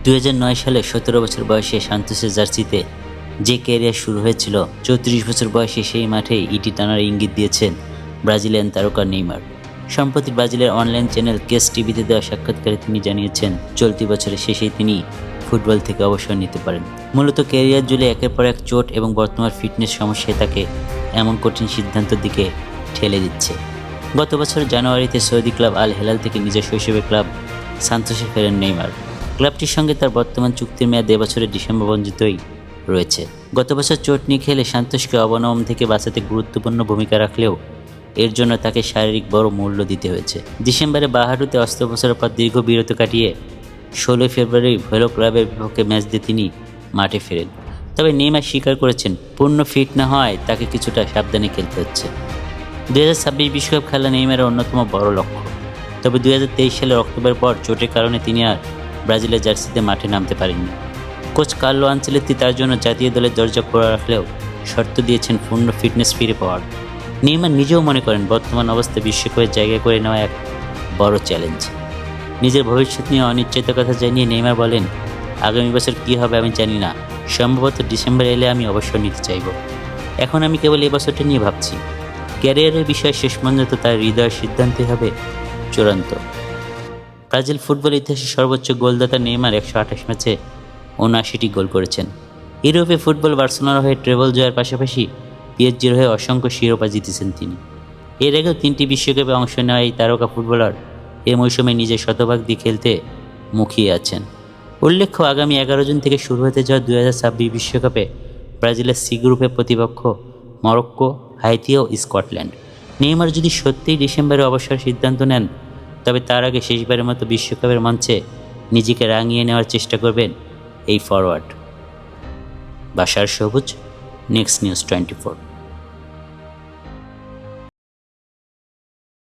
2009 সালে 17 বছর বয়সে সান্তোসের জার্সিতে যে ক্যারিয়ার শুরু হয়েছিল, 34 বছর বয়সে সেই মাঠে ইটি টানার ইঙ্গিত দিয়েছেন ব্রাজিলিয়ান তারকা নেইমার। সম্প্রতি ব্রাজিলের অনলাইন চ্যানেল কেস টিভিতে দেওয়া সাক্ষাৎকারে তিনি জানিয়েছেন, চলতি বছরের শেষেই তিনি ফুটবল থেকে অবসর নিতে পারেন। মূলত ক্যারিয়ার জুড়ে একের পর এক চোট এবং বর্তমান ফিটনেস সমস্যায় তাকে এমন কঠিন সিদ্ধান্তের দিকে ঠেলে দিচ্ছে। গত বছর জানুয়ারিতে সৌদি ক্লাব আল হেলাল থেকে নিজের শৈশবের ক্লাব সান্তোসে ফেরেন নেইমার। ক্লাবটির সঙ্গে তার বর্তমান চুক্তির মেয়াদ এবছরের ডিসেম্বর পর্যন্তই রয়েছে। গত বছর চোট নিয়ে খেলে সান্তোসকে অবনমন থেকে বাঁচাতে গুরুত্বপূর্ণ ভূমিকা রাখলেও এর জন্য তাকে শারীরিক বড় মূল্য দিতে হয়েছে। ডিসেম্বরে বাহারুতে অস্ত্রোপচারের পর দীর্ঘ বিরতি কাটিয়ে 16 ফেব্রুয়ারি ভেলো ক্লাবের বিপক্ষে ম্যাচ দিয়ে তিনি মাঠে ফেরেন। তবে নেইমার স্বীকার করেছেন, পূর্ণ ফিট না হওয়ায় তাকে কিছুটা সাবধানে খেলতে হচ্ছে। 2026 বিশ্বকাপ খেলা নেইমারের অন্যতম বড় লক্ষ্য। তবে 2023 সালের অক্টোবর পর চোটের কারণে তিনি আর ব্রাজিলের জার্সিতে মাঠে নামতে পারেননি। কোচ কার্লো আনচেলত্তি তার জন্য জাতীয় দলের দরজা খোলা রাখলেও শর্ত দিয়েছেন পূর্ণ ফিটনেস ফিরে পাওয়ার। নেইমার নিজেও মনে করেন, বর্তমান অবস্থায় বিশ্বকাপের জায়গা করে নেওয়া এক বড় চ্যালেঞ্জ। নিজের ভবিষ্যৎ নিয়ে অনিশ্চয়তার কথা জানিয়ে নেইমার বলেন, আগামী বছর কী হবে আমি জানি না, সম্ভবত ডিসেম্বর এলে আমি অবসর নিতে চাইব। এখন আমি কেবল এই বছরটা নিয়ে ভাবছি। ক্যারিয়ারের বিষয়ে শেষ পর্যন্ত তার হৃদয়ের সিদ্ধান্তই হবে চূড়ান্ত। ব্রাজিল ফুটবল ইতিহাসে সর্বোচ্চ গোলদাতা নেইমার 128 ম্যাচে 79টি গোল করেছেন। ইউরোপে ফুটবল বার্সেলোনার হয়ে ট্রেবল জয়ের পাশাপাশি পিএসজির হয়ে অসংখ্য শিরোপা জিতেছেন তিনি। এর আগেও 3টি বিশ্বকাপে অংশ নেওয়া এই তারকা ফুটবলার এ মৌসুমে নিজের শতভাগ দিয়ে খেলতে মুখিয়ে আছেন। উল্লেখ্য, আগামী 11 জুন থেকে শুরু হতে যাওয়া 2026 বিশ্বকাপে ব্রাজিলের সি গ্রুপের প্রতিপক্ষ মরক্কো, হাইতি ও স্কটল্যান্ড। নেইমার যদি সত্যিই ডিসেম্বরে অবসর সিদ্ধান্ত নেন, তবে তার আগে শেষবারের মতো বিশ্বকাপের মঞ্চে নিজেকে রাঙিয়ে নেওয়ার চেষ্টা করবেন এই ফরওয়ার্ড। বাশার সবুজ, নেক্সট নিউজ 24।